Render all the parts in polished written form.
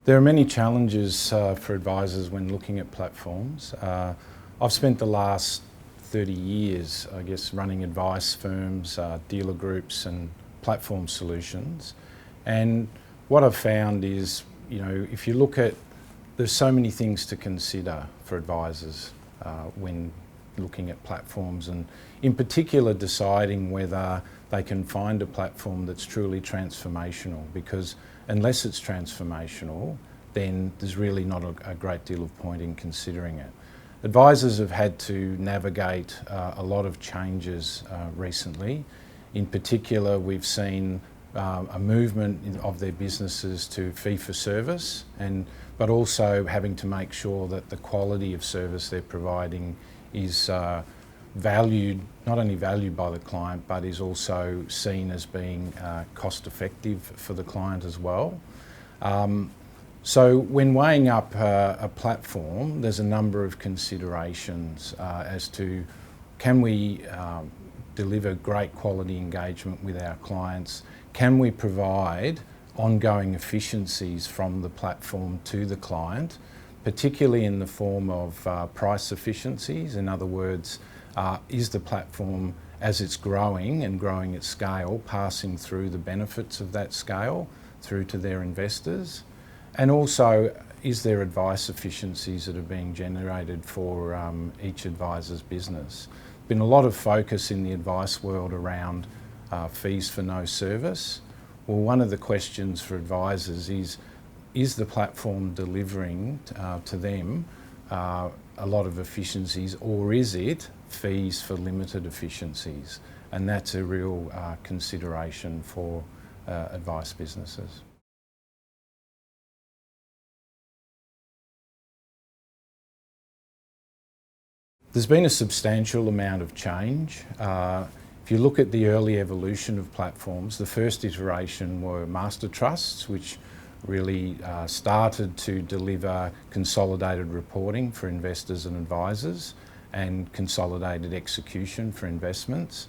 There are many challenges for advisors when looking at platforms. I've spent the last 30 years, I guess, running advice firms, dealer groups and platform solutions. And what I've found is, if you look at, there's so many things to consider for advisors when looking at platforms, and in particular deciding whether they can find a platform that's truly transformational, because unless it's transformational, then there's really not a great deal of point in considering it. Advisors have had to navigate a lot of changes recently. In particular, we've seen a movement of their businesses to fee for service, but also having to make sure that the quality of service they're providing is valued, not only valued by the client, but is also seen as being cost effective for the client as well. So when weighing up a platform, there's a number of considerations as to, can we deliver great quality engagement with our clients? Can we provide ongoing efficiencies from the platform to the client, particularly in the form of price efficiencies? In other words, is the platform, as it's growing and growing at scale, passing through the benefits of that scale through to their investors? And also, is there advice efficiencies that are being generated for each advisor's business? Been a lot of focus in the advice world around fees for no service. Well, one of the questions for advisors is the platform delivering to them a lot of efficiencies, or is it fees for limited efficiencies? And that's a real consideration for advice businesses. There's been a substantial amount of change. If you look at the early evolution of platforms, the first iteration were master trusts, which really started to deliver consolidated reporting for investors and advisors and consolidated execution for investments.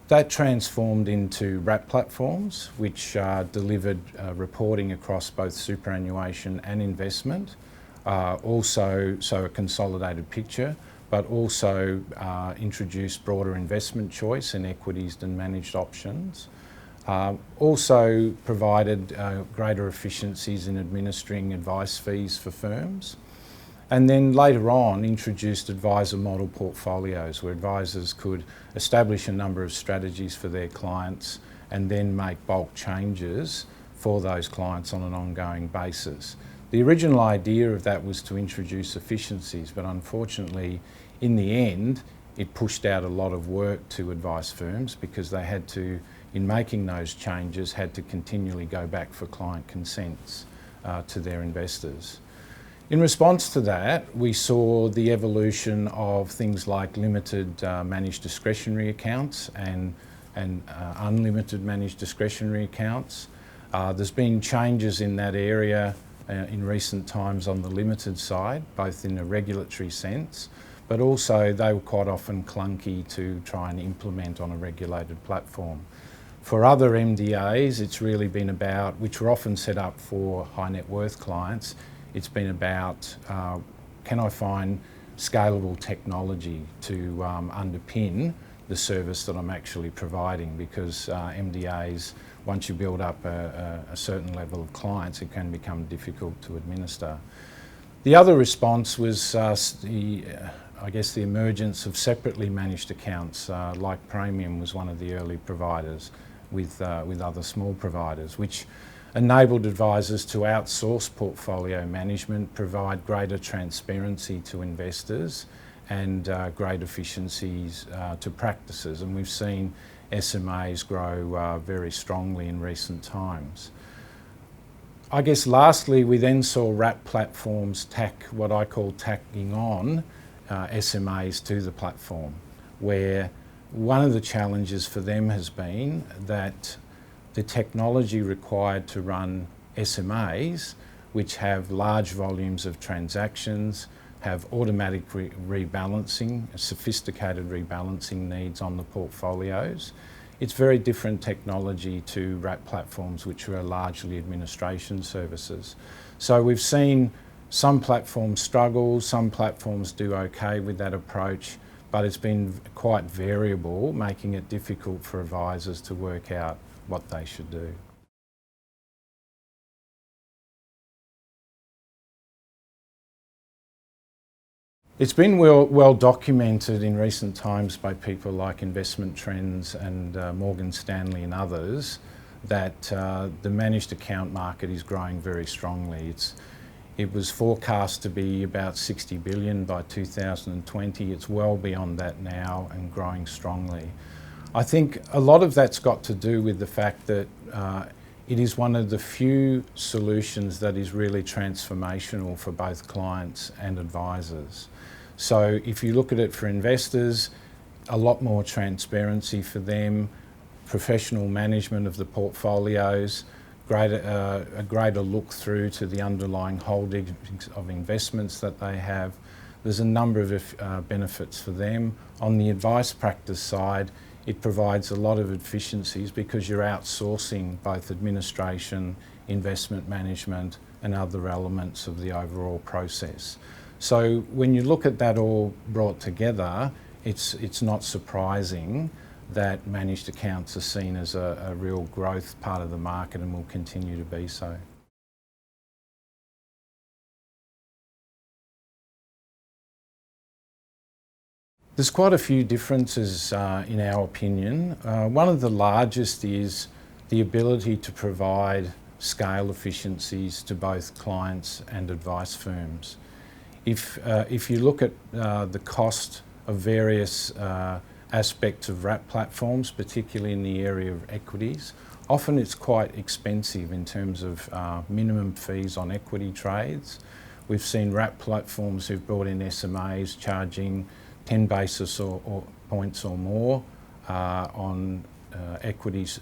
That transformed into wrap platforms, which delivered reporting across both superannuation and investment. Also, so a consolidated picture, but also introduced broader investment choice in equities and managed options. Also provided greater efficiencies in administering advice fees for firms. And then later on introduced advisor model portfolios, where advisors could establish a number of strategies for their clients and then make bulk changes for those clients on an ongoing basis. The original idea of that was to introduce efficiencies, but unfortunately, in the end, it pushed out a lot of work to advice firms, because they had to, in making those changes, had to continually go back for client consents to their investors. In response to that, we saw the evolution of things like limited managed discretionary accounts and unlimited managed discretionary accounts. There's been changes in that area in recent times on the limited side, both in a regulatory sense, but also they were quite often clunky to try and implement on a regulated platform. For other MDAs, it's really been about, which were often set up for high net worth clients, it's been about, can I find scalable technology to underpin the service that I'm actually providing? Because MDAs, once you build up a certain level of clients, it can become difficult to administer. The other response was I guess the emergence of separately managed accounts, like Praemium was one of the early providers with other small providers, which enabled advisors to outsource portfolio management, provide greater transparency to investors and great efficiencies to practices. And we've seen SMAs grow very strongly in recent times. I guess lastly, we then saw wrap platforms what I call tacking on SMAs to the platform, where one of the challenges for them has been that the technology required to run SMAs, which have large volumes of transactions, have automatic rebalancing, sophisticated rebalancing needs on the portfolios. it's very different technology to wrap platforms, which are largely administration services. So we've seen some platforms struggle, some platforms do okay with that approach, but it's been quite variable, making it difficult for advisors to work out what they should do. It's been well documented in recent times by people like Investment Trends and Morgan Stanley and others that the managed account market is growing very strongly. It was forecast to be about 60 billion by 2020. It's well beyond that now and growing strongly. I think a lot of that's got to do with the fact that it is one of the few solutions that is really transformational for both clients and advisors. So if you look at it for investors, a lot more transparency for them, professional management of the portfolios, a greater look through to the underlying holdings of investments that they have. There's a number of benefits for them. On the advice practice side, it provides a lot of efficiencies because you're outsourcing both administration, investment management and other elements of the overall process. So when you look at that all brought together, it's not surprising that managed accounts are seen as a real growth part of the market and will continue to be so. There's quite a few differences in our opinion. One of the largest is the ability to provide scale efficiencies to both clients and advice firms. If you look at the cost of various aspects of wrap platforms, particularly in the area of equities, often it's quite expensive in terms of minimum fees on equity trades. We've seen wrap platforms who've brought in SMAs charging 10 basis points or more on equities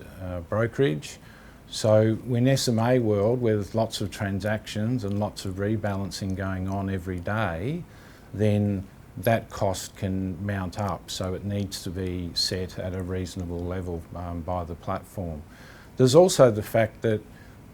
brokerage. So in SMA world, where there's lots of transactions and lots of rebalancing going on every day, then that cost can mount up, so it needs to be set at a reasonable level by the platform. There's also the fact that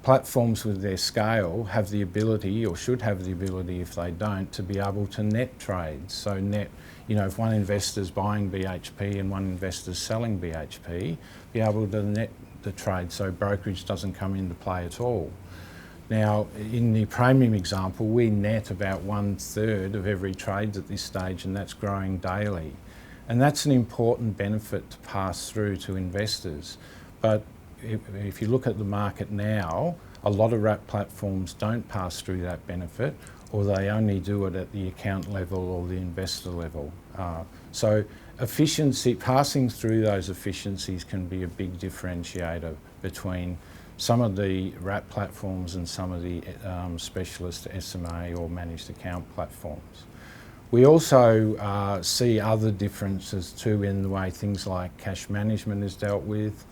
platforms with their scale have the ability, or should have the ability if they don't, to be able to net trades. So net, if one investor's buying BHP and one investor's selling BHP, be able to net the trade so brokerage doesn't come into play at all. Now, in the Praemium example, we net about 1/3 of every trade at this stage, and that's growing daily. And that's an important benefit to pass through to investors. But if you look at the market now, a lot of wrap platforms don't pass through that benefit, or they only do it at the account level or the investor level. So efficiency, passing through those efficiencies can be a big differentiator between some of the wrap platforms and some of the specialist SMA or managed account platforms. We also see other differences too in the way things like cash management is dealt with.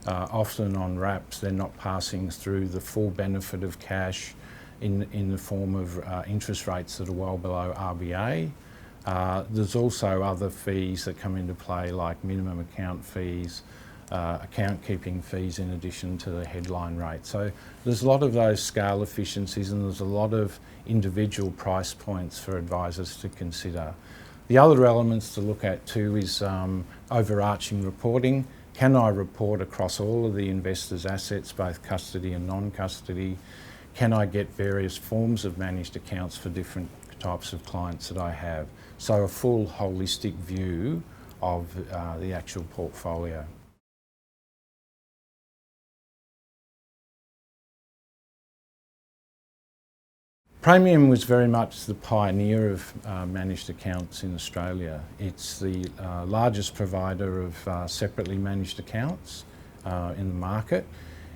Often on wraps, they're not passing through the full benefit of cash in the form of interest rates that are well below RBA. There's also other fees that come into play, like minimum account fees, account keeping fees in addition to the headline rate. So there's a lot of those scale efficiencies, and there's a lot of individual price points for advisors to consider. The other elements to look at too is overarching reporting. Can I report across all of the investors' assets, both custody and non-custody? Can I get various forms of managed accounts for different types of clients that I have? So a full holistic view of the actual portfolio. Praemium was very much the pioneer of managed accounts in Australia. It's the largest provider of separately managed accounts in the market.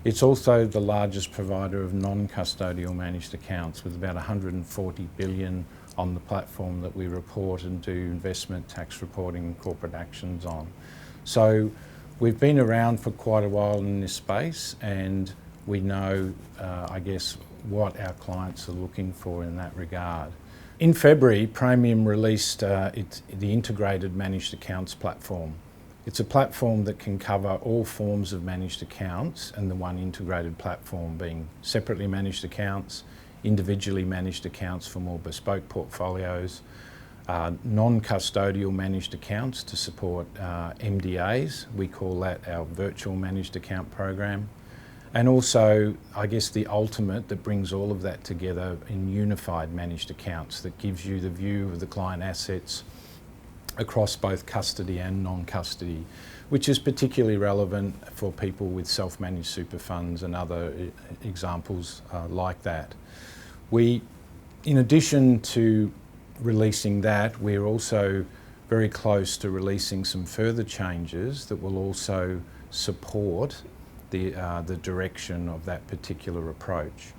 It's also the largest provider of non-custodial managed accounts, with about 140 billion on the platform that we report and do investment tax reporting and corporate actions on. So we've been around for quite a while in this space, and we know, I guess, what our clients are looking for in that regard. In February, Praemium released the integrated managed accounts platform, It's a platform that can cover all forms of managed accounts, and the one integrated platform being separately managed accounts, individually managed accounts for more bespoke portfolios, non-custodial managed accounts to support MDAs. We call that our virtual managed account program. And also, I guess the ultimate that brings all of that together in unified managed accounts that gives you the view of the client assets across both custody and non-custody, which is particularly relevant for people with self-managed super funds and other examples like that. We, in addition to releasing that, we're also very close to releasing some further changes that will also support the direction of that particular approach,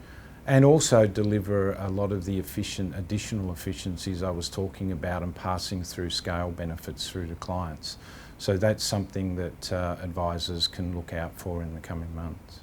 and also deliver a lot of the additional efficiencies I was talking about and passing through scale benefits through to clients. So that's something that advisors can look out for in the coming months.